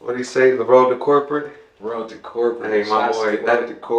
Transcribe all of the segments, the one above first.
What do you say? The road to corporate? Road to corporate. Hey, my boy,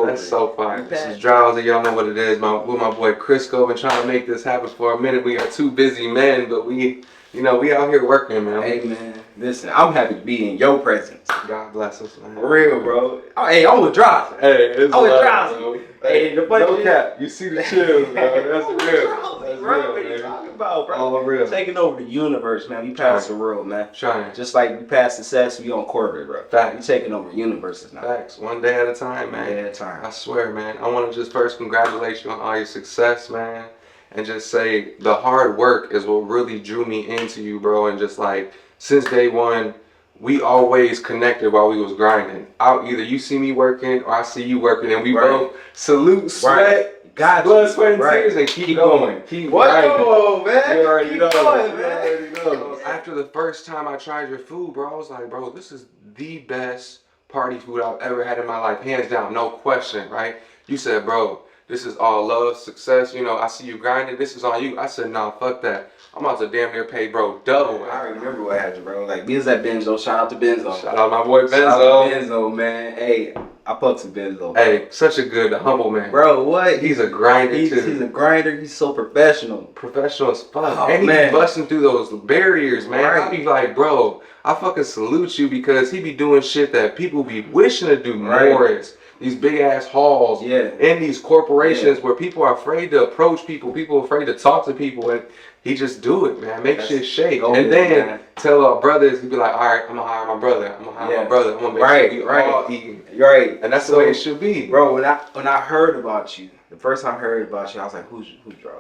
that's so fire. This is Drowsy. Y'all know what it is. With my boy Chrisco, been trying to make this happen for a minute. We are two busy men, but we out here working, man. Hey, man, listen, I'm happy to be in your presence. God bless us, man. For real, bro. Oh, hey, I'm with Drowsy. Hey, it's I'm with Drowsy. Hey, the budget. No cap. You see the chill, bro. That's real. That's real, what are you talking about, bro? All real. Taking over the universe, man. We past the world, man. Trying. Just like we passed success, we on corporate, bro. Facts. We taking over universes now. Facts. One day at a time, man. One day at a time. I swear, man. I want to just first congratulate you on all your success, man. And just say the hard work is what really drew me into you, bro. And just like, since day one, we always connected while we was grinding. Either you see me working or I see you working, and we both salute, sweat, blood, sweat, and tears, and keep going. Keep grinding. On, man. You already know. Going, man. After the first time I tried your food, bro, I was like, bro, this is the best party food I've ever had in my life, hands down, no question, right? You said, bro, this is all love, success, I see you grinding, this is on you. I said, nah, fuck that. I'm about to damn near pay, bro, double. I remember what happened, bro. Like, we was at Benzo. Shout out to Benzo. Shout out my boy Benzo. Shout out to Benzo, man. Hey, I fuck to Benzo. Hey, such a good, humble man. Bro, what? He's a grinder, too. He's a grinder. He's so professional. Professional as fuck. Oh, and he man. be busting through those barriers, man. Right. I be like, bro, I fucking salute you because he be doing shit that people be wishing to do more is. These big ass halls in these corporations where people are afraid to approach people are afraid to talk to people, and he just do it, man. Make shit shake. And then tell our brothers, he be like, all right, I'm gonna hire my brother. I'm gonna make sure we all eating. Right. And that's the way it should be. Bro, when I heard about you, the first time I heard about you, I was like, who's Draw?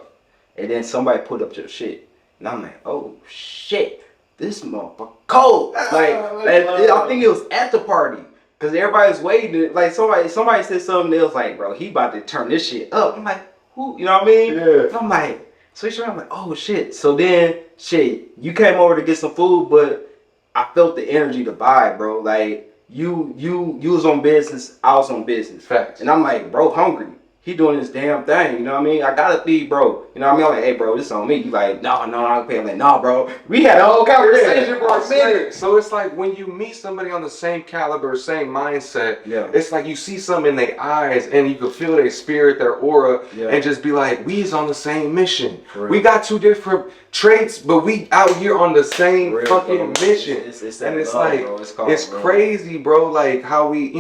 And then somebody put up your shit. And I'm like, oh shit, this motherfucker cold. I think it was at the party. Cause everybody's waiting. Like somebody said something. They was like, "Bro, he about to turn this shit up." I'm like, "Who?" You know what I mean? Yeah. And I'm like, I'm like, "Oh shit!" So then, you came over to get some food, but I felt the energy to buy, bro. Like you was on business, I was on business. Facts. And I'm like, bro, hungry. He doing this damn thing, you know what I mean? I gotta feed, bro. You know what I mean? I'm like, hey, bro, this on me. You like, no, I'm gonna pay. I'm like, nah, bro. We had a whole conversation for a minute. So it's like when you meet somebody on the same caliber, same mindset, it's like you see something in their eyes and you can feel their spirit, their aura, and just be like, we is on the same mission. We got two different traits, but we out here on the same fucking mission. It's crazy, bro, like how we,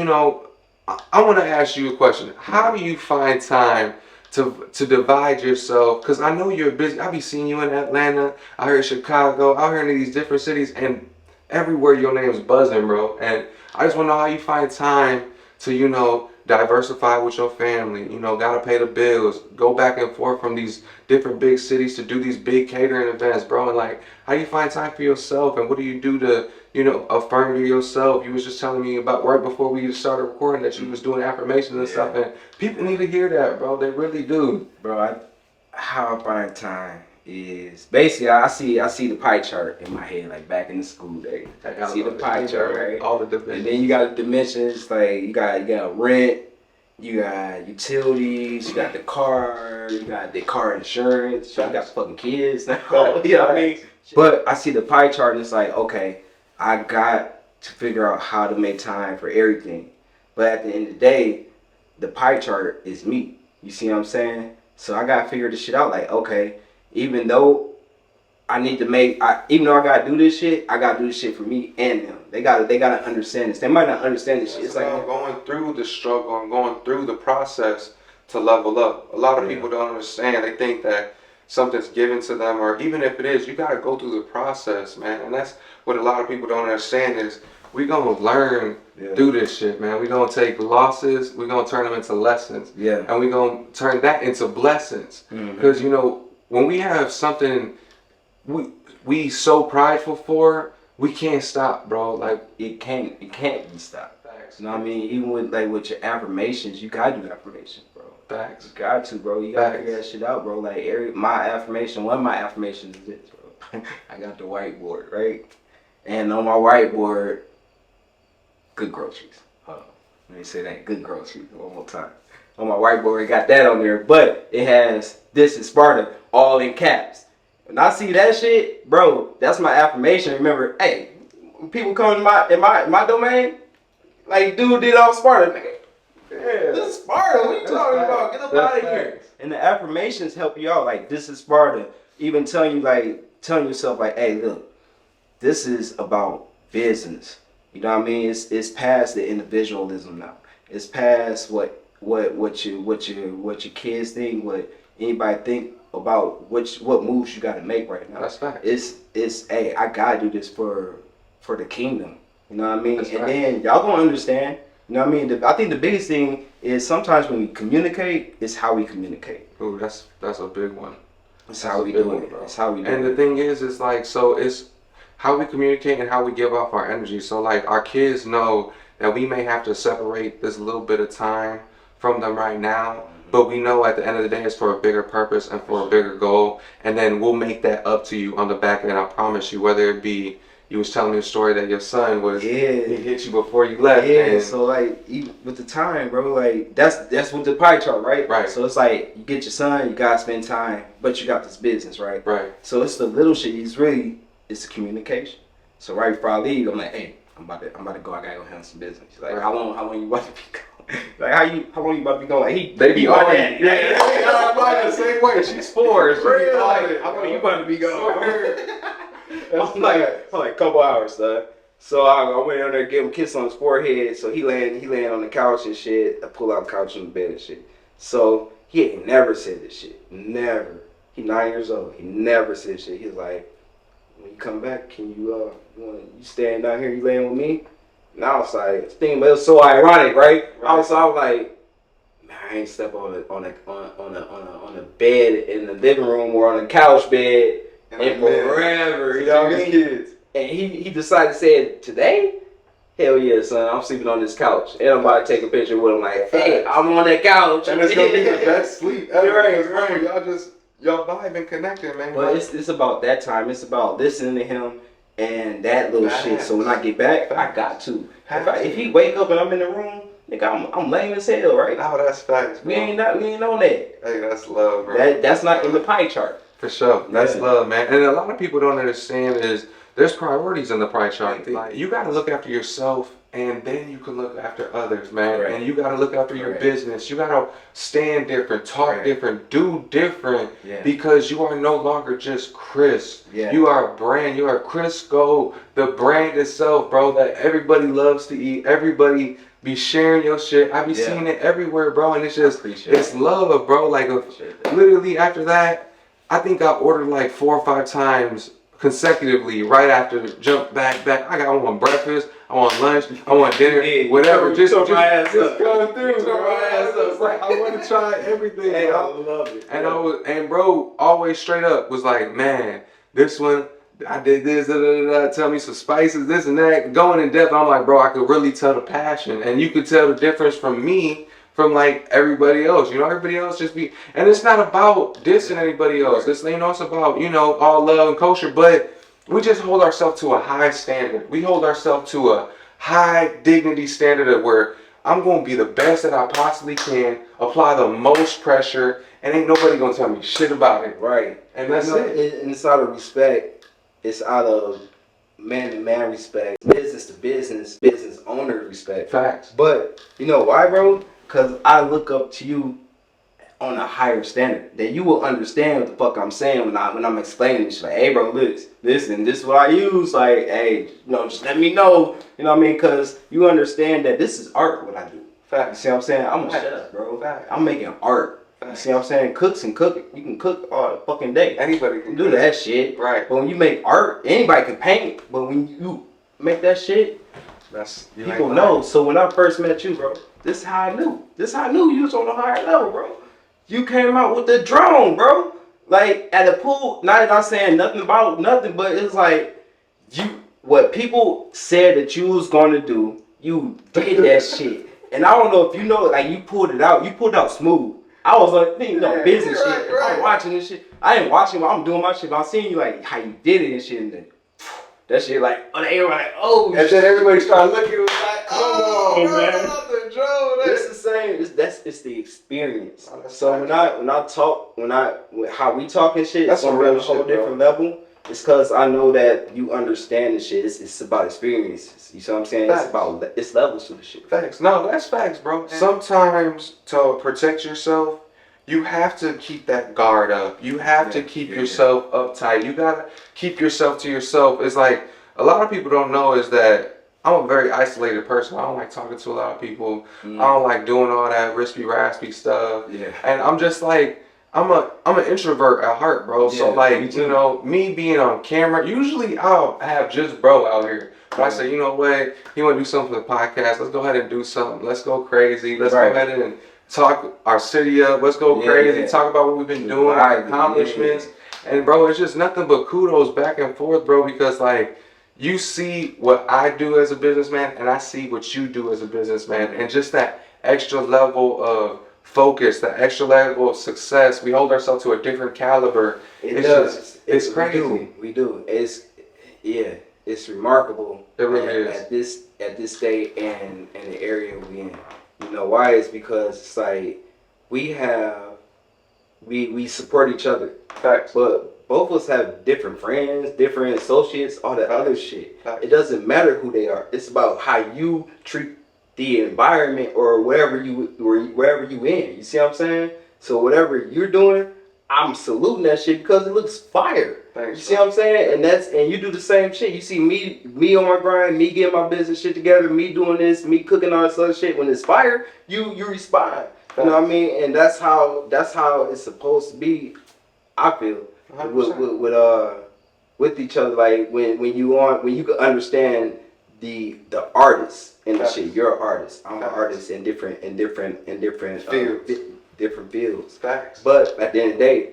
I want to ask you a question. How do you find time to divide yourself? Because I know you're busy. I be seeing you in Atlanta, out here in Chicago, out here in these different cities, and everywhere your name's buzzing, bro. And I just want to know how you find time to, diversify with your family. Gotta pay the bills, go back and forth from these different big cities to do these big catering events, bro. And like, how do you find time for yourself? And what do you do to affirm to yourself? You was just telling me about right before we started recording that you was doing affirmations and stuff, and people need to hear that, bro. They really do. Bro, how I find time is basically I see the pie chart in my head, like back in the school days. I see the pie chart, right? All the dimensions. And then you got the dimensions, like you got rent, you got utilities, you got the car, you got the car insurance, you got fucking kids now. You know what I mean? But I see the pie chart and it's like, okay, I got to figure out how to make time for everything. But at the end of the day, the pie chart is me. You see what I'm saying? So I gotta figure this shit out. Like, okay, even though I gotta do this shit, I gotta do this shit for me and them. They gotta understand this. They might not understand this shit. It's like I'm going through the struggle, I'm going through the process to level up. A lot of people don't understand. They think that something's given to them, or even if it is, you gotta go through the process, man. And that's what a lot of people don't understand is we gonna learn through this shit, man. We gonna take losses, we gonna turn them into lessons, and we gonna turn that into blessings. Because when we have something we so prideful for, we can't stop, bro. Like it can't be stopped. Facts. You know what I mean? Even with your affirmations, you gotta do affirmations, bro. Facts. You got to, bro. You gotta figure that shit out, bro. Like one of my affirmations is this, bro. I got the whiteboard, right? And on my whiteboard, good groceries. Hold on. Let me say that, good groceries, one more time. On my whiteboard, it got that on there, but it has "This is Sparta" all in caps. When I see that shit, bro, that's my affirmation. Remember, hey, people come in my domain, like dude did all Sparta, nigga. Yeah. This is Sparta. What are you talking about? Get up out of here. And the affirmations help you out. Like, this is Sparta. Even telling yourself, like, hey, look, this is about business. You know what I mean? It's past the individualism now. It's past what your kids think, what anybody think about what moves you got to make right now. That's fact. It's hey, I gotta do this for the kingdom. You know what I mean? That's and right. then y'all gonna understand. You know what I mean? I think the biggest thing is sometimes when we communicate, it's how we communicate. Ooh, that's a big one. It's how we do it. It's how we do it. And the thing is like, so it's how we communicate and how we give off our energy. So like our kids know that we may have to separate this little bit of time from them right now, but we know at the end of the day it's for a bigger purpose and for a bigger goal. And then we'll make that up to you on the back end, I promise you, whether it be you was telling me a story that your son was, he hit you before you left. Yeah, and so like even with the time, bro, like that's with the pie chart, right? Right. So it's like you get your son, you gotta spend time, but you got this business, right? Right. So it's the little shit. It's the communication. So right before I leave, I'm like, hey, I'm about to go. I gotta go handle some business. He's like, right. how long you about to be going? Like how long you about to be going? Like They be on on that. Yeah, I'm the same way. She's 4. She Real, like, how long you about to be going? That's I'm like a couple hours, son. So I went in there, gave him a kiss on his forehead. So he laying on the couch and shit. I pull out the couch on the bed and shit. So he ain't never said this shit. Never. He 9 years old. He never said shit. He's like, when you come back, can you staying down here? You laying with me? And I was like, but it was so ironic, right? I was like, man, I ain't step on a bed in the living room or on a couch bed. And forever, you know what I mean? Kids. And he decided to say it today? Hell yeah, son, I'm sleeping on this couch. And I'm about to take a picture with him like, hey, I'm on that couch. And it's going to be the best sleep ever. Right. Y'all vibe and connecting, man. But it's about that time. It's about listening to him and that little shit. So when I get back, I got to. If he wake up and I'm in the room, nigga, I'm lame as hell, right? No, that's facts, bro. We ain't on that. Hey, that's love, bro. That's not in the pie chart. For sure. That's love, man. And a lot of people don't understand is there's priorities in the pie chart. Like, you got to look after yourself, and then you can look after others, man. Right. And you got to look after your business. You got to stand different, talk different, do different, because you are no longer just Chris. Yeah. You are a brand. You are Chrisco, the brand itself, bro, that everybody loves to eat. Everybody be sharing your shit. I be seeing it everywhere, bro, and it's just, it's love, bro. Like, literally after that, I think I ordered like 4 or 5 times consecutively right after jump back. I want breakfast, I want lunch, I want dinner, whatever. Just come through. It's like I want to try everything. Hey, I love it. And bro, always straight up was like, man, this one I did this, tell me some spices, this and that, going in depth. I'm like, bro, I could really tell the passion, and you could tell the difference from me. From like everybody else, everybody else just be, and it's not about dissing anybody else. This, it's about, all love and kosher, but we just hold ourselves to a high standard. We hold ourselves to a high dignity standard of where I'm going to be the best that I possibly can, apply the most pressure, and ain't nobody going to tell me shit about it. Right. And that's it. And it's out of respect. It's out of man-to-man respect, business to business owner respect. Facts. But you know why, bro? Because I look up to you on a higher standard. That you will understand what the fuck I'm saying when I'm explaining this. Like, hey, bro, listen, this is what I use. Like, hey, just let me know. You know what I mean? Because you understand that this is art, what I do. Fact. You see what I'm saying? I'm a chef, bro. Fact. I'm making art. You see what I'm saying? Cooks and cook. You can cook all the fucking day. Anybody can do that shit. Right. But when you make art, anybody can paint. But when you make that shit, people know. So when I first met you, bro, this is how I knew. You was on a higher level, bro. You came out with the drone, bro. Like at the pool. Not saying nothing about nothing, but it's like what people said that you was gonna do, you did that shit. And I don't know if you know, like you pulled it out smooth. I was like, business shit. I'm watching this shit. I ain't watching, but I'm doing my shit. But I'm seeing you like how you did it and shit. And then that shit like, they were like, oh. And then everybody started looking. It was like, oh man. The drone. It's the same. It's the experience. So when I talk, how we talk and shit, that's on a real whole shit, different level. It's because I know that you understand the shit. It's about experiences. You see what I'm saying? Facts. It's levels to the shit. Facts. No, that's facts, bro. Sometimes to protect yourself, you have to keep that guard up. You have to keep yourself uptight. You gotta keep yourself to yourself. It's like a lot of people don't know is that I'm a very isolated person. I don't like talking to a lot of people. I don't like doing all that raspy stuff. Yeah. And I'm just like I'm an introvert at heart, bro. So like, you know, me being on camera, usually I'll have just bro out here. But I say, you know what, you want to do something for the podcast? Let's go ahead and do something. Let's go crazy. Let's go ahead and talk our city up. Let's go crazy. Talk about what we've been doing, our accomplishments. And bro, it's just nothing but kudos back and forth, bro, because like you see what I do as a businessman and I see what you do as a businessman. And just that extra level of focus, that extra level of success, we hold ourselves to a different caliber. It's crazy. We do. It's remarkable. It really is. At this state and the area we in. You know why? It's because it's like we support each other. Facts. But both of us have different friends, different associates, all that other shit. It doesn't matter who they are. It's about how you treat the environment or wherever you in. You see what I'm saying? So whatever you're doing, I'm saluting that shit because it looks fire. Thanks, you see what I'm saying? And you do the same shit. You see me on my grind, me getting my business shit together, me doing this, me cooking all this other shit. When it's fire, you respond. You know what I mean? And that's how it's supposed to be. I feel with each other. Like when you can understand the artist in the shit. You're an artist. I'm an artist in different fields. Different fields. Facts. But at the end of the day,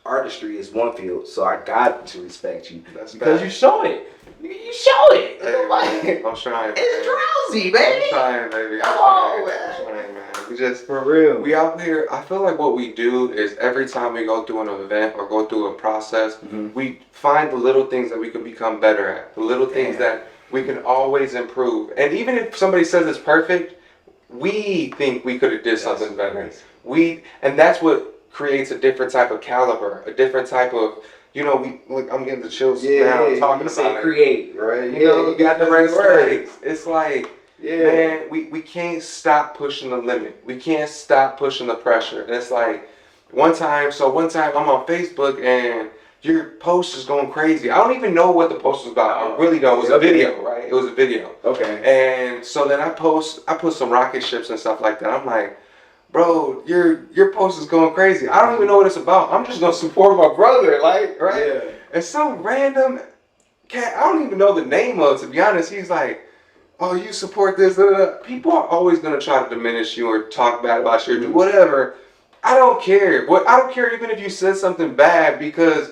artistry is one field, so I got to respect you because you show it. You show it. Hey, I'm trying. It's drowsy, baby. I'm trying, baby. Come on, man. I'm trying, man. We just for real. We out here. I feel like what we do is every time we go through an event or go through a process, we find the little things that we can become better at. The little things that we can always improve. And even if somebody says it's perfect, we think we could have did something better. And that's what creates a different type of caliber, a different type of, you know, I'm getting the chills now talking about it. Create, right? You know, you got the right words. It's like, man, we can't stop pushing the limit. We can't stop pushing the pressure. And it's like, one time I'm on Facebook and your post is going crazy. I don't even know what the post was about. I really don't. It was a video, right? It was a video. Okay. And so then I put some rocket ships and stuff like that. I'm like, bro, your post is going crazy. I don't even know what it's about. I'm just gonna support my brother, like, right? Yeah. And some random cat, I don't even know the name of, to be honest. He's like, oh, you support this. People are always gonna try to diminish you or talk bad about you or do whatever. I don't care. I don't care even if you said something bad because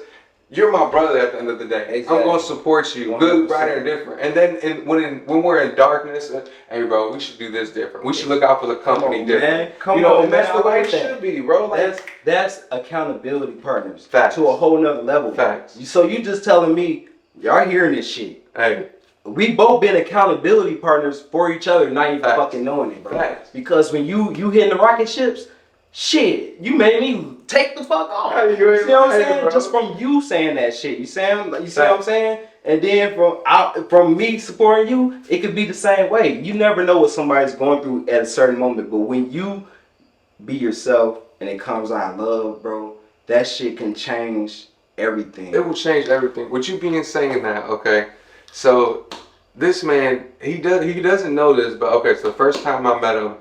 you're my brother at the end of the day. Exactly. I'm gonna support you, 100%. Good, bright, or different. And then when we're in darkness, hey bro, we should do this different. We should look out for the company different. Come on, and that's the way it should be, bro. Like, that's accountability partners. Facts. To a whole nother level. Facts. So you just telling me, y'all hearing this shit. Hey. We both been accountability partners for each other, not even fucking knowing it, bro. Facts. Because when you hitting the rocket ships, shit, you made me take the fuck off. You see what I'm saying? Bro. Just from you saying that shit. You see what I'm saying? And then from me supporting you, it could be the same way. You never know what somebody's going through at a certain moment. But when you be yourself and it comes out of love, bro, that shit can change everything. It will change everything. With you being saying that, okay. So this man, he doesn't know this, but okay, so the first time I met him,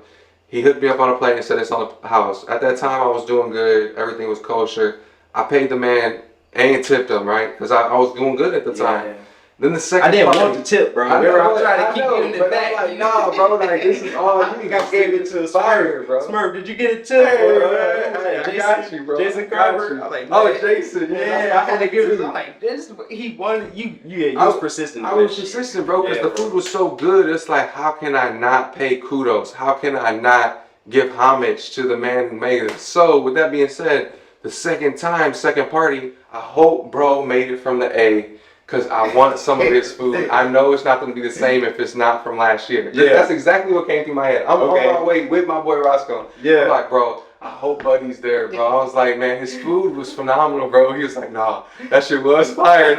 he hooked me up on a plate and said it's on the house. At that time, I was doing good. Everything was kosher. I paid the man and tipped him, right? Because I was doing good at the time. Then the second I didn't want the tip, bro. I was trying to keep getting it back. Like, nah, bro, like, this is all you gave it to Fire, bro. Smurf, did you get it too? Hey, I got you, bro. Jason Carver. Jason. Yeah, I had to give it. I'm like, he wanted you. Yeah, you was persistent. I was persistent, bro, because the food was so good. It's like, how can I not pay kudos? How can I not give homage to the man who made it? So, with that being said, the second party, I hope bro made it from the A. Because I want some of his food. I know it's not going to be the same if it's not from last year. Yeah. That's exactly what came through my head. I'm on my way with my boy Roscoe. Yeah. I'm like, bro, I hope Buddy's there, bro. I was like, man, his food was phenomenal, bro. He was like, nah, that shit was fire.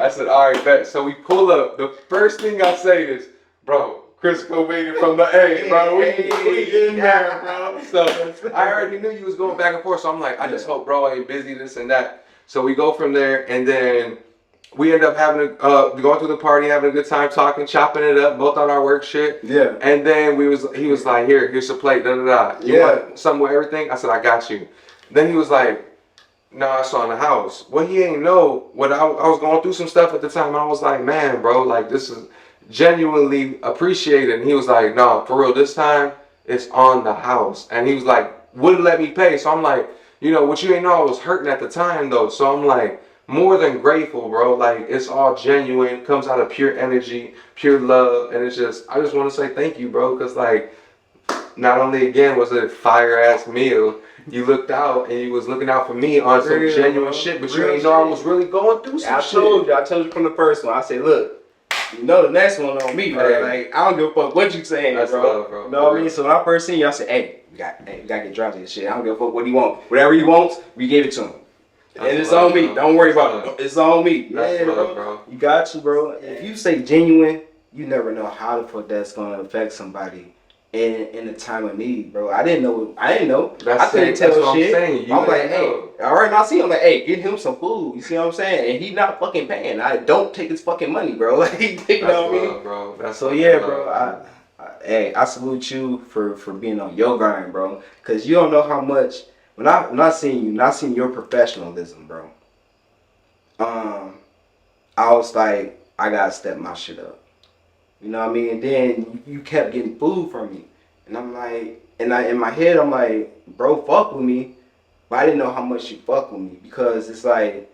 I said, all right, bet. So we pull up. The first thing I say is, bro, Chrisco made it from the A, bro. We in there, bro. So I already knew you was going back and forth. So I'm like, I just hope bro ain't busy, this and that. So we go from there, and then we end up having going through the party, having a good time, talking, chopping it up, both on our work shit. Yeah. And then he was like, here's a plate, da da da. You want something with everything? I said, I got you. Then he was like, no, it's on the house. Well, he ain't know what I was going through some stuff at the time. I was like, man, bro, like this is genuinely appreciated. And he was like, no, for real, this time it's on the house. And he was like, wouldn't let me pay. So I'm like, you know, what you ain't know, I was hurting at the time though. So I'm like, more than grateful, bro. Like it's all genuine, comes out of pure energy, pure love, and it's just I just want to say thank you, bro, because like not only again was it a fire ass meal, you looked out and you was looking out for me on some genuine shit, but you ain't know I was really going through some shit. I told you from the first one. I said, look, you know the next one on me, man. Like I don't give a fuck what you saying, that's bro. Love, bro. You know what I mean? So when I first seen you, I said, hey, we gotta get dropped in this shit. I don't give a fuck what he want. Whatever he wants, we give it to him. That's and it's on me. Bro. Don't worry about it. It's on me. That's love, bro. You got you, bro. If you say genuine, you never know how the fuck that's gonna affect somebody in a time of need, bro. I didn't know. I couldn't tell shit. I'm like, hey, all right, now see, I'm like, hey, get him some food. You see what I'm saying? And he not fucking paying. I don't take his fucking money, bro. Like, you know what I mean, bro. That's so yeah, bro. I salute you for being on your grind, bro. Cause you don't know how much. When I seen your professionalism, bro. I was like, I gotta step my shit up. You know what I mean? And then you kept getting food from me, and I'm like, in my head, I'm like, bro, fuck with me, but I didn't know how much you fuck with me because it's like,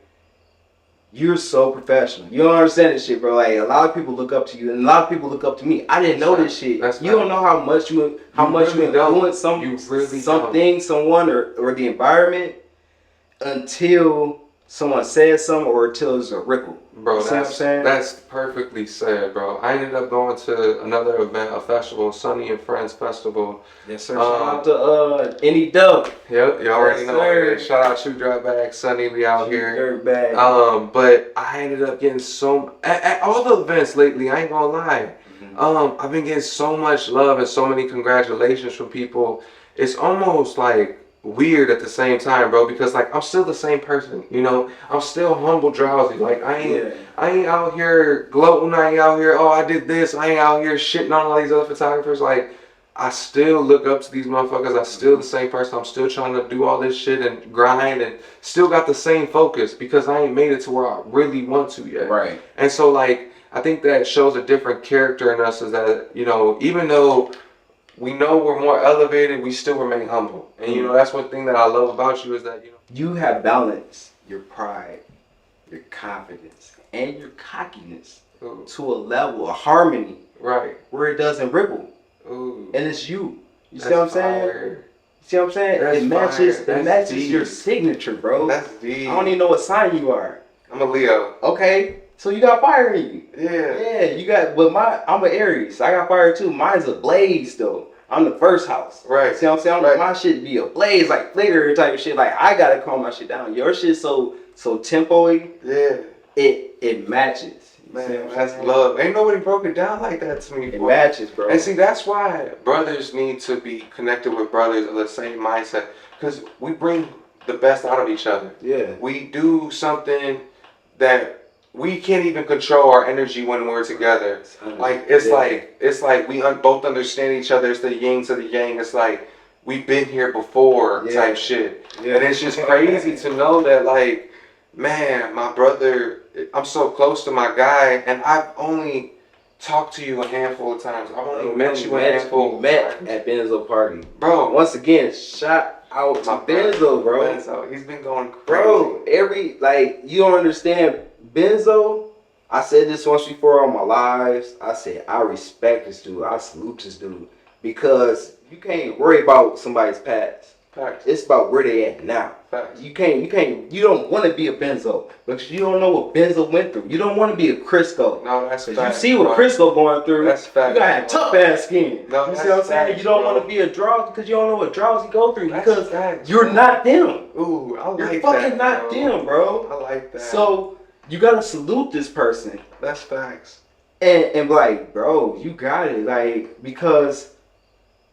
you're so professional. You don't understand this shit, bro. Like a lot of people look up to you, and a lot of people look up to me. I didn't know this shit. You don't know how much you influence someone, or the environment until someone says something or until there's a ripple. Bro, that's perfectly said, bro. I ended up going to another event, a festival, Sonny and Friends Festival. Yes, sir. Shout out to Any Dub. Yep, you already know. Sir. Shout out Shoe Drop Bag, Sonny, we out here. Bag. But I ended up getting at all the events lately. I ain't gonna lie. Mm-hmm. I've been getting so much love and so many congratulations from people. It's almost like weird at the same time, bro, because like I'm still the same person, you know. I'm still humble, drowsy. Like I ain't out here gloating. I ain't out here, oh, I did this. I ain't out here shitting on all these other photographers. Like I still look up to these motherfuckers. I'm still the same person. I'm still trying to do all this shit and grind and still got the same focus because I ain't made it to where I really want to yet. Right. And so like I think that shows a different character in us, is that, you know, even though we know we're more elevated, we still remain humble. And you know, that's one thing that I love about you, is that you have balanced your pride, your confidence, and your cockiness to a level of harmony, right, where it doesn't ripple. Ooh. And it's you. You see what I'm saying? You see what I'm saying? It matches your signature, bro. That's deep. I don't even know what sign you are. I'm a Leo. Okay. So you got fire in you. Yeah. Yeah, you got, but I'm an Aries. I got fire too. Mine's a blaze though. I'm the first house. Right. See what I'm saying? Right. My shit be a blaze, like flicker type of shit. Like I gotta calm my shit down. Your shit so tempo-y. Yeah. It matches. Man, that's love. Ain't nobody broke it down like that to me. It matches, bro. And see, that's why brothers need to be connected with brothers of the same mindset, because we bring the best out of each other. Yeah. We do something that we can't even control our energy when we're together. It's like we both understand each other. It's the yin to the yang. It's like we've been here before type shit. Yeah. And it's just crazy to know that, like, man, my brother, I'm so close to my guy, and I've only talked to you a handful of times. I've only met you a handful. We met at Benzo party, bro. Once again, shout out to Benzo, bro. Benzo, he's been going crazy. Bro, you don't understand. Benzo, I said this once before on my lives. I said, I respect this dude. I salute this dude. Because you can't worry about somebody's past. Facts. It's about where they at now. Facts. You don't want to be a Benzo because you don't know what Benzo went through. You don't want to be a Crisco. No, that's facts. You see what Crisco going through. That's facts. You gotta have tough ass skin. No, you see what I'm saying? Facts, you don't want to be a drowsy because you don't know what drowsy go through because facts, you're not them. Ooh, I like that. You're fucking not them, bro. I like that. So you gotta salute this person. That's facts. And like, bro, you got it. Like, because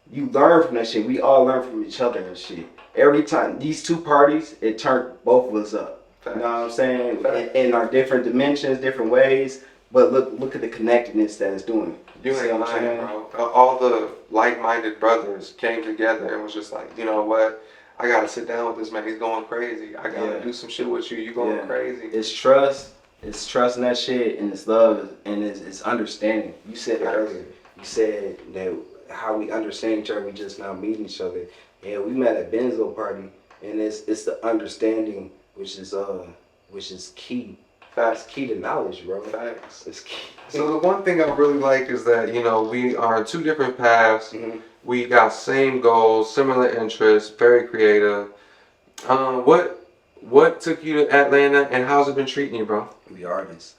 you learn from that shit. We all learn from each other and shit. Every time, these two parties, it turned both of us up. Facts. You know what I'm saying? In our different dimensions, different ways. But look at the connectedness that it's doing. You ain't lying, bro. All the like-minded brothers came together and was just like, you know what? I gotta sit down with this man. He's going crazy. I gotta do some shit with you. You going crazy. It's trust. It's trusting that shit, and it's love, and it's understanding. You said it earlier. You said that how we understand each other, we just now meeting each other. Yeah, we met at Benzo party, and it's the understanding which is key. Facts, key to knowledge, bro. Facts. It's key. So the one thing I really like is that, you know, we are on two different paths. Mm-hmm. We got same goals, similar interests, very creative. What took you to Atlanta, and how's it been treating you, bro? We artists.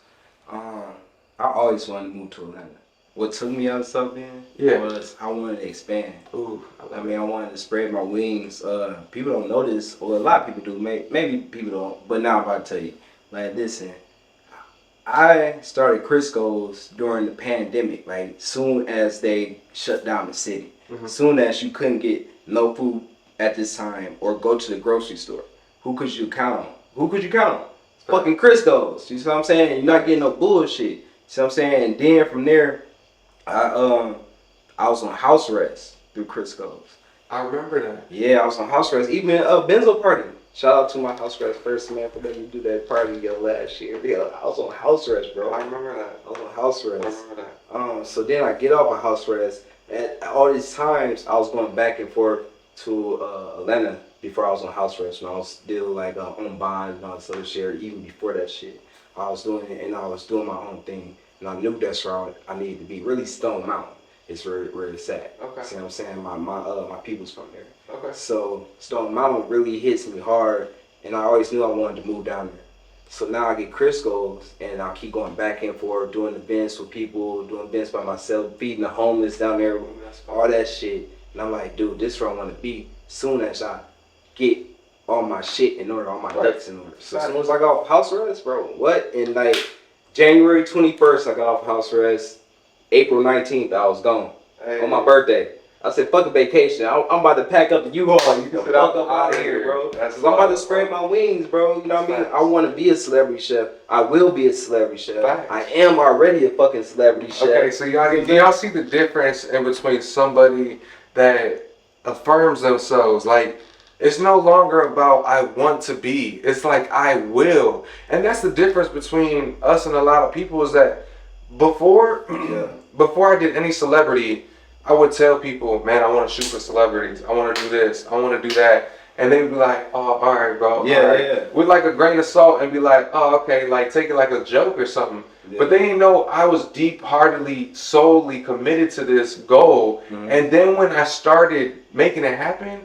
I always wanted to move to Atlanta. What took me out of something was I wanted to expand. Ooh, I wanted to spread my wings. People don't know this, or a lot of people do. Maybe people don't, but now I'm about to tell you. Like, listen, I started Chrisco's during the pandemic. Like, soon as they shut down the city, soon as you couldn't get no food at this time or go to the grocery store, who could you count on? Fucking Chrisco's. You see what I'm saying? You're not getting no bullshit. You see what I'm saying? And then from there, I was on house arrest through Chrisco's. I remember that. Yeah, I was on house arrest. Even Benzo party. Shout out to my house arrest person, man, for letting me do that party last year. Yeah, I was on house arrest, bro. I remember that. I was on house arrest. I remember that. So then I get off of house arrest. At all these times, I was going back and forth to Atlanta before I was on house arrest. When I was still like on bond and all this other shit. Even before that shit, I was doing it and I was doing my own thing. And I knew that's where I needed to be. Really, Stone Mountain is where it's at. Okay. See what I'm saying? My people's from there. Okay. So Stone Mountain really hits me hard, and I always knew I wanted to move down there. So now I get Chrisco's, and I keep going back and forth, doing events with people, doing events by myself, feeding the homeless down there, all that shit. And I'm like, dude, this is where I want to be. Soon as I get all my shit in order, all my ducks in order. So as soon as I got off house arrest, bro, what? And like January 21st, I got off house arrest. April 19th, I was gone on my birthday. I said, fuck a vacation. I'm about to pack up the U-Haul. You can fuck up out of here, bro. I'm about to spread my wings, bro. You know what I mean? I want to be a celebrity chef. I will be a celebrity chef. Facts. I am already a fucking celebrity chef. Okay, so y'all see the difference in between somebody that affirms themselves. Like, it's no longer about I want to be. It's like I will. And that's the difference between us and a lot of people is that before I did any celebrity, I would tell people, man, I want to shoot for celebrities. I want to do this. I want to do that. And they would be like, oh, all right, bro. Yeah. With like a grain of salt and be like, oh, okay, like take it like a joke or something. Yeah. But they didn't know I was deep-heartedly, solely committed to this goal. Mm-hmm. And then when I started making it happen,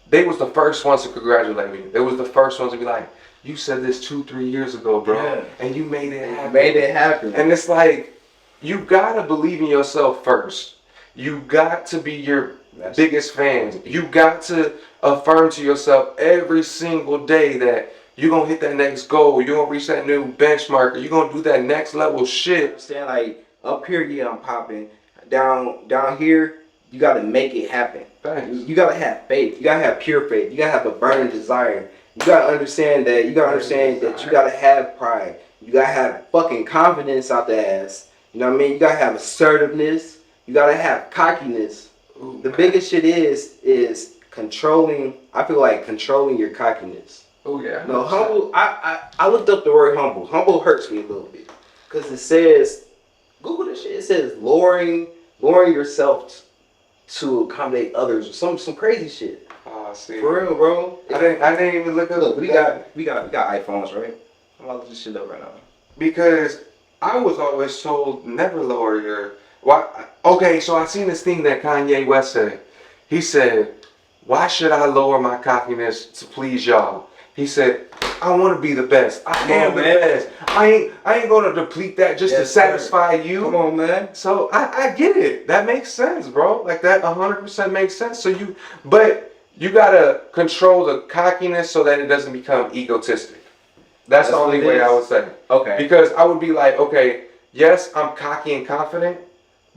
they was the first ones to congratulate me. They was the first ones to be like, you said this 2-3 years ago, bro. And you made it happen. And it's like, you got to believe in yourself first. You got to be your biggest fan. You got to affirm to yourself every single day that you're going to hit that next goal. You're going to reach that new benchmark. Or you're going to do that next level shit. Understand? Like, up here, yeah, I'm popping. Down here, you got to make it happen. Thanks. You got to have faith. You got to have pure faith. You got to have a burning desire. You got to understand that you got to have pride. You got to have fucking confidence out the ass. You know what I mean? You got to have assertiveness. You gotta have cockiness. Ooh, the biggest shit is controlling. I feel like controlling your cockiness. Oh yeah. No, humble. I looked up the word humble. Humble hurts me a little bit because it says, Google this shit. It says lowering yourself to accommodate others or some crazy shit. Oh, see. For real, bro. I didn't even look up. Look, we got iPhones, right? I'm about to look this shit up right now. Because I was always told never lower your. Why? Okay, so I seen this thing that Kanye West said. He said, why should I lower my cockiness to please y'all? He said, I want to be the best. I am the best. I ain't gonna deplete that just to satisfy you. Come on, man. So I get it. That makes sense, bro. Like that 100% makes sense. But you gotta control the cockiness so that it doesn't become egotistic. That's the only way I would say. Okay. Because I would be like, okay, yes, I'm cocky and confident,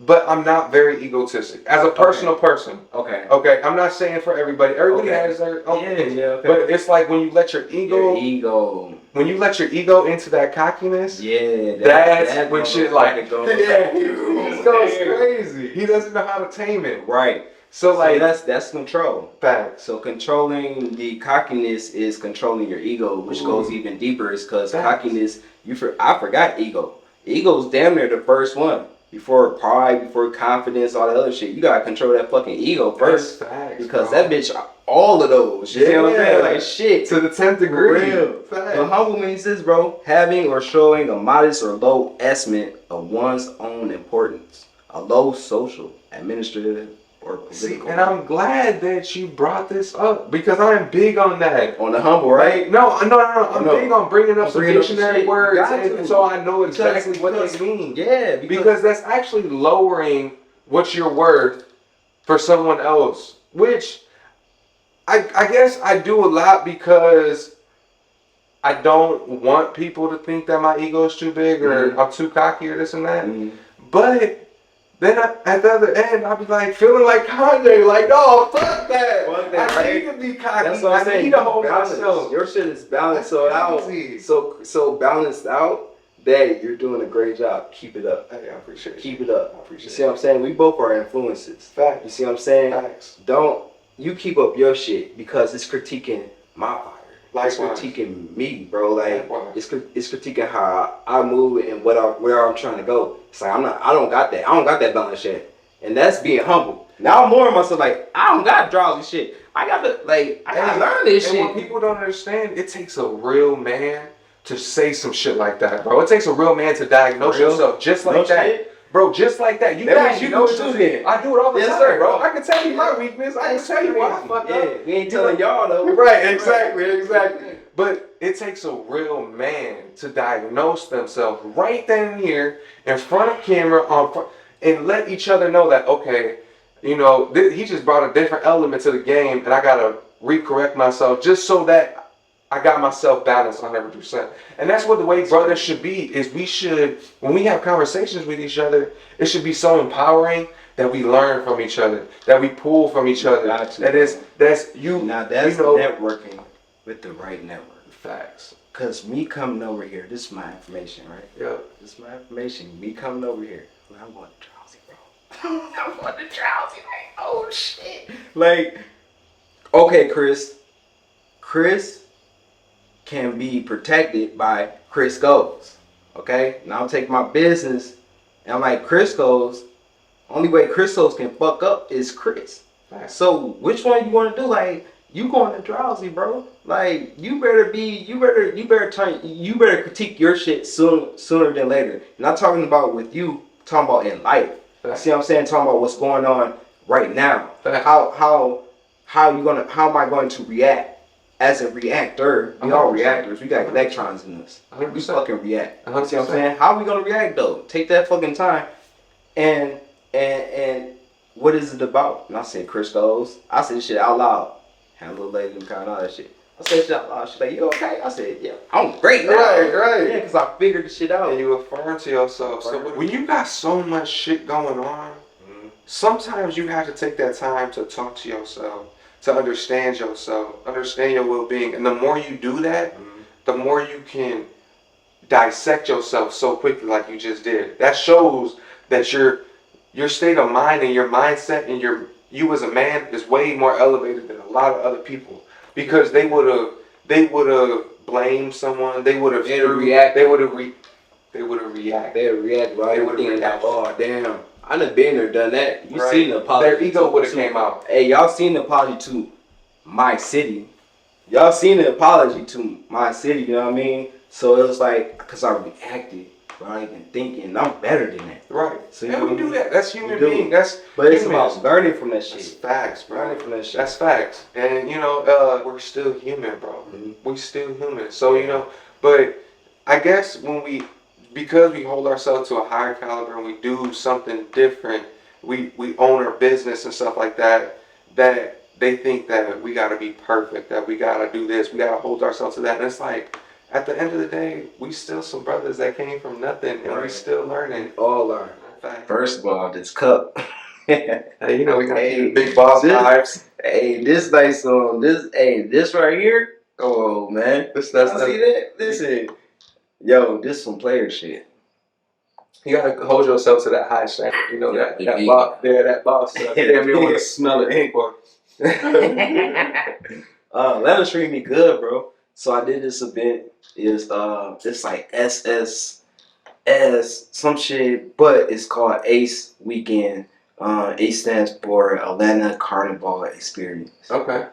but I'm not very egotistic as a personal person. Okay. Okay. I'm not saying for everybody. Everybody has their own thing. Okay. But it's like when you let your ego, when you let your ego into that cockiness, that's when shit like it goes crazy. He doesn't know how to tame it. Right. So like that's control. Facts. So controlling the cockiness is controlling your ego, which goes even deeper. Is because cockiness. I forgot ego. Ego's damn near the first one. Before pride, before confidence, all that other shit. You gotta control that fucking ego first. Facts, because that bitch, all of those. You see what I'm saying? Like shit. To the 10th degree. Real. So humble means this, bro. Having or showing a modest or low estimate of one's own importance. A low social, administrative, or political. See, and I'm glad that you brought this up because I'm big on that. On the humble, right? No. I'm big on bringing up some dictionary words so I know exactly what they mean. Yeah, because that's actually lowering what you're worth for someone else. Which I guess I do a lot because I don't want people to think that my ego is too big or I'm too cocky or this and that. But then at the other end, I'll be like feeling like Kanye, like, no, fuck that. I need to be cocky. That's what I'm saying. I need to hold myself. Your shit is balanced so balanced out that you're doing a great job. Keep it up. Hey, I appreciate it. Keep it up. I appreciate it. You see what I'm saying? We both are influences. Facts. You see what I'm saying? Facts. You keep up your shit because it's critiquing my fire. It's critiquing me, bro. Like it's critiquing how I move and where I'm trying to go. It's like I don't got that. I don't got that balance yet. And that's being humble. Now I'm more of myself like I don't got drowsy shit. I gotta learn this shit. And what people don't understand, it takes a real man to say some shit like that, bro. It takes a real man to diagnose yourself just like that. Shit. Bro, just like that. You do it too then. I do it all the time, bro. I can tell you my weakness. I can tell you why I fuck up. We ain't telling y'all though. Right, exactly. But it takes a real man to diagnose themselves right then and here in front of camera and let each other know that, okay, you know, he just brought a different element to the game and I gotta recorrect myself just so that I got myself balanced 100%. And that's what the way brothers should be, is we should, when we have conversations with each other, it should be so empowering that we learn from each other, that we pull from each other. That's networking with the right network. Facts. Cause me coming over here, this is my information, right? Yep. This is my information. Me coming over here, I'm going to drowsy, bro. I'm going to drowsy, like, oh shit. Like, okay, Chris can be protected by Chrisco's. Okay? Now I'm taking my business and I'm like, Chrisco's, only way Chrisco's can fuck up is Chris. Right. So which one you want to do? Like, you going to drowsy, bro. Like, you better critique your shit sooner than later. Not talking about with you, talking about in life. Right. See what I'm saying? Talking about what's going on right now. Right. How am I going to react? As a reactor, we all reactors. We got electrons in us. 100%. We fucking react. 100%. See what I'm saying? How are we gonna react though? Take that fucking time. And what is it about? And I said Chrisco's. I said shit out loud. Had a little lady and kind of all that shit. I said shit out loud. She's like, you okay? I said, yeah, I'm great now. Right. Yeah, because I figured the shit out. And you affirm to yourself. So when you got so much shit going on, sometimes you have to take that time to talk to yourself. To understand yourself, understand your well-being. And the more you do that, the more you can dissect yourself so quickly like you just did. That shows that your state of mind and your mindset and you as a man is way more elevated than a lot of other people. Because they would have blamed someone, they would have reacted. Well, everything like, oh damn. I done been there, done that. You seen the apology. Their ego would have came out. Hey, y'all seen the apology to my city. Y'all seen the apology to my city, you know what I mean? So it was like, because I reacted. without even thinking I'm better than that. Right. So yeah, we do that. That's human being. That's but it's humans. about learning from that shit. That's facts, bro. Learning from that shit. That's facts. And we're still human, bro. We still human. So but I guess because we hold ourselves to a higher caliber and we do something different, we own our business and stuff like that, that they think that we got to be perfect, that we got to do this, we got to hold ourselves to that. And it's like, at the end of the day, we still some brothers that came from nothing, and we still learning. All learn. First of all, this cup. Hey, we got big boss vibes. Hey, this nice on this. Hey, this right here. Oh man, That's see that? Listen, yo, this some player shit. You gotta hold yourself to that high standard. That boss there, that boss. Damn, you want to smell the ink one. Atlanta treated me good, bro. So I did this event. It's like SSS some shit, but it's called ACE Weekend. ACE stands for Atlanta Carnival Experience. Okay.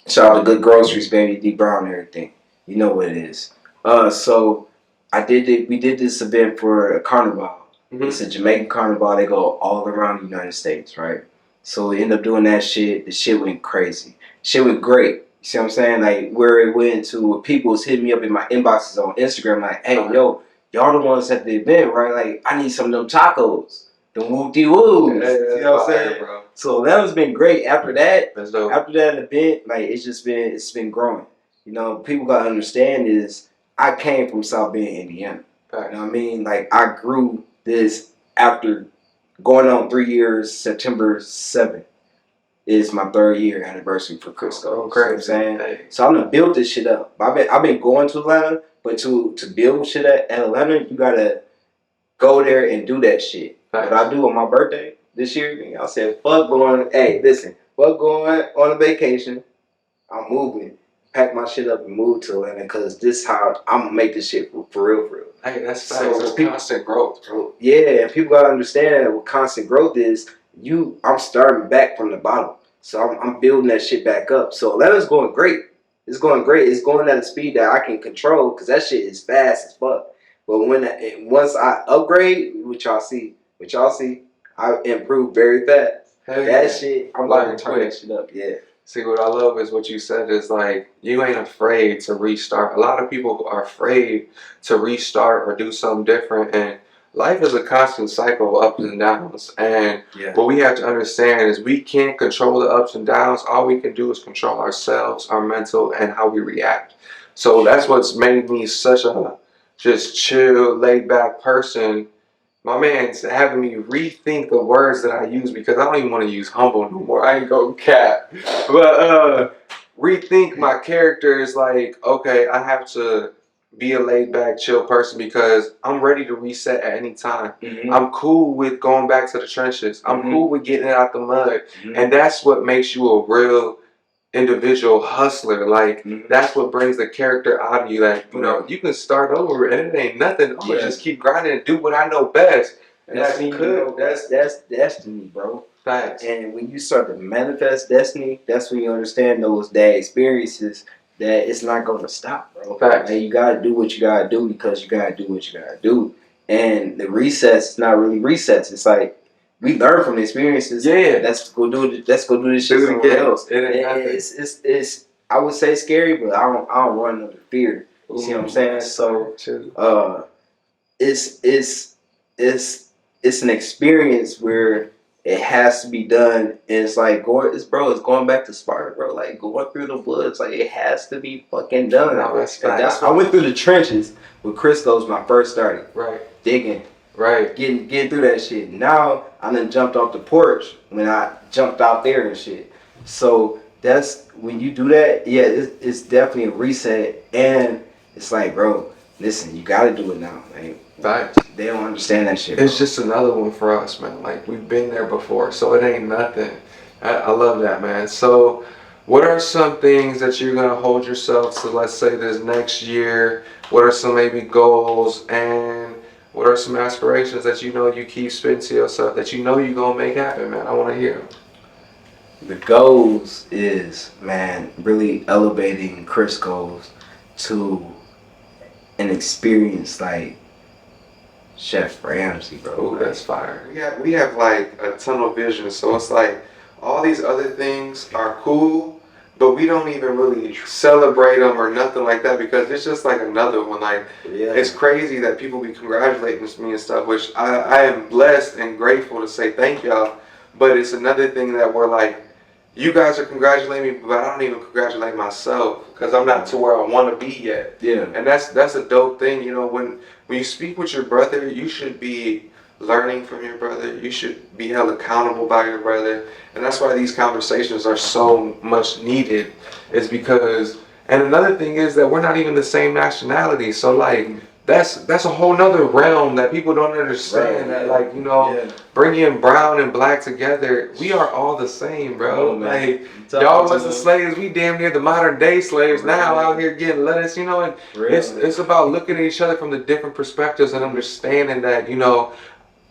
Shout out to Good Groceries, baby, D Brown and everything. You know what it is. So we did this event for a carnival. Mm-hmm. It's a Jamaican carnival. They go all around the United States, right? So we end up doing that shit. The shit went crazy. Shit went great. You see what I'm saying? Like, where it went to, people was hitting me up in my inboxes on Instagram, like, hey, yo, y'all the ones at the event, right? Like, I need some of them tacos. The whoop-de-woos. Yeah, you know what I'm saying? Bro. So that has been great. After that event, like, it's been growing. People gotta understand is I came from South Bend, Indiana. Right. You know what I mean? Like, I grew this after going on 3 years. September 7th is my 3rd year anniversary for Chrisco. Oh, great. You know what I'm saying? So I'm gonna build this shit up. I've been going to Atlanta, but to build shit at Atlanta, you gotta go there and do that shit. Right. What I do on my birthday this year, I said, fuck going on a vacation. I'm moving. Pack my shit up and move to Atlanta because this is how I'm gonna make this shit for real. Hey, that's facts. So constant growth, bro. Yeah, and people gotta understand that what constant growth is. I'm starting back from the bottom, so I'm building that shit back up. So Atlanta's going great. It's going great. It's going at a speed that I can control because that shit is fast as fuck. But once I upgrade, which y'all see, I improve very fast. Shit, I'm going to turn that shit up. Yeah. See, what I love is what you said is like, you ain't afraid to restart. A lot of people are afraid to restart or do something different. And life is a constant cycle of ups and downs. And what we have to understand is we can't control the ups and downs. All we can do is control ourselves, our mental, and how we react. So that's what's made me such a just chill, laid back person. My man's having me rethink the words that I use because I don't even want to use humble no more. I ain't gonna cap. But rethink my character is like, okay, I have to be a laid back, chill person because I'm ready to reset at any time. Mm-hmm. I'm cool with going back to the trenches. I'm cool with getting out the mud. Mm-hmm. And that's what makes you a real individual hustler. Like, that's what brings the character out of you. Like, you can start over and it ain't nothing. I'm gonna just keep grinding and do what I know best. And that's good. That's destiny, bro. Facts. And when you start to manifest destiny, that's when you understand those bad experiences that it's not gonna stop, bro. Facts. And you gotta do what you gotta do because you gotta do what you gotta do. And the resets, not really resets. It's like, we learn from the experiences. Yeah, let's go do this shit somewhere else. It's I would say scary, but I don't run under fear. You see what I'm saying? So it's an experience where it has to be done, and it's like it's going back to Sparta, bro. Like going through the woods, like it has to be fucking done. No, that's why I went through the trenches with Chrisco when I first started. Right. Digging. Right. Getting through that shit. Now I done jumped off the porch when I jumped out there and shit. So that's when you do that, it's definitely a reset. And it's like, bro, listen, you gotta do it now. Like, right. They don't understand that shit. It's just another one for us, man. Like, we've been there before, so it ain't nothing. I love that, man. So what are some things that you're gonna hold yourself to, let's say this next year? What are some maybe goals, and what are some aspirations that you keep spitting to yourself that you're gonna make happen, man? I want to hear them. The goals is, man, really elevating Chrisco's to an experience like Chef Ramsay, bro. Oh, that's fire. We have like a tunnel vision, so it's like all these other things are cool, but we don't even really celebrate them or nothing like that because it's just like another one. Like, it's crazy that people be congratulating me and stuff, which I am blessed and grateful to say thank y'all. But it's another thing that we're like, you guys are congratulating me, but I don't even congratulate myself because I'm not to where I want to be yet. Yeah. And that's a dope thing, you know. When you speak with your brother, you should be learning from your brother. You should be held accountable by your brother. And that's why these conversations are so much needed, is because, and another thing is that we're not even the same nationality. So like, that's a whole nother realm that people don't understand. That like, you know, bringing brown and black together, we are all the same, bro. Like, y'all was the slaves, we damn near the modern day slaves now out here getting lettuce, you know. And it's about looking at each other from the different perspectives and understanding that, you know,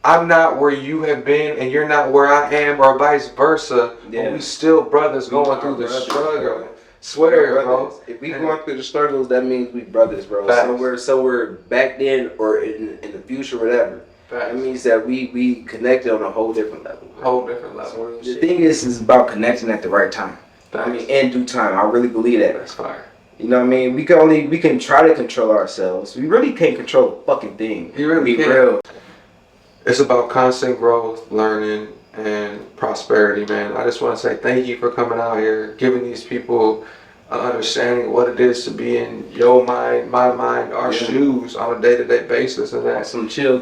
I'm not where you have been and you're not where I am, or vice versa. But we still brothers going through the struggle. Swear, bro. If we going through the struggles, that means we brothers, bro. Somewhere back then or in the future, whatever. That means that we connected on a whole different level. So the thing is about connecting at the right time. I mean, in due time. I really believe that. That's fire. You know what I mean? We can try to control ourselves. We really can't control a fucking thing. You really can't. Real. It's about constant growth, learning, and prosperity, man. I just want to say thank you for coming out here, giving these people an understanding of what it is to be in your mind, my mind, our shoes on a day-to-day basis, and that some chill,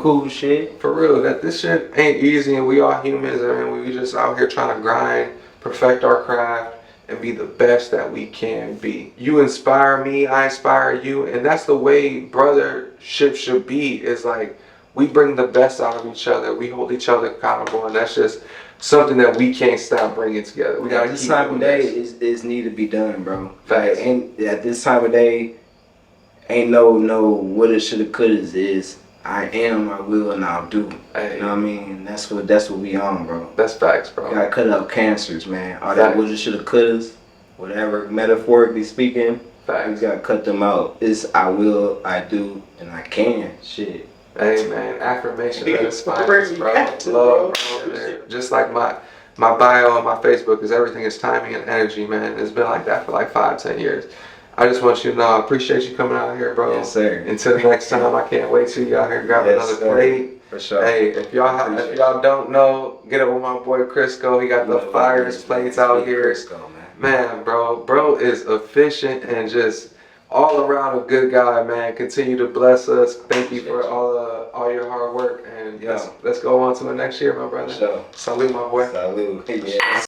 cool shit. For real, that this shit ain't easy, and we all humans. I mean, we just out here trying to grind, perfect our craft, and be the best that we can be. You inspire me, I inspire you, and that's the way brothership should be. Is like, we bring the best out of each other. We hold each other accountable, and that's just something that we can't stop bringing together. We gotta this keep time doing of day this. is need to be done, bro. Facts. Like, at this time of day, ain't no woulda, shoulda, couldas. Is I am, I will, and I'll do. Hey. You know what I mean? That's what we on, bro. That's facts, bro. You gotta cut out cancers, man. All that woulda, shoulda, couldas, whatever, metaphorically speaking. Facts. You gotta cut them out. It's I will, I do, and I can. Shit. Hey man, affirmations at its finest, bro. Love, bro. Just like my bio on my Facebook is everything is timing and energy, man. It's been like that for like 5-10 years. I just want you to know I appreciate you coming out here, bro. Yes, sir. Until the next time, I can't wait till you out here grab another plate. For sure. Hey, if y'all don't know, get up with my boy Chrisco. He got the finest plates out here. Chrisco, man, bro is efficient and just all around a good guy, man. Continue to bless us. Thank you for all your hard work, and let's go on to the next year, my brother. Sure. Salute, my boy. Salute. Yeah.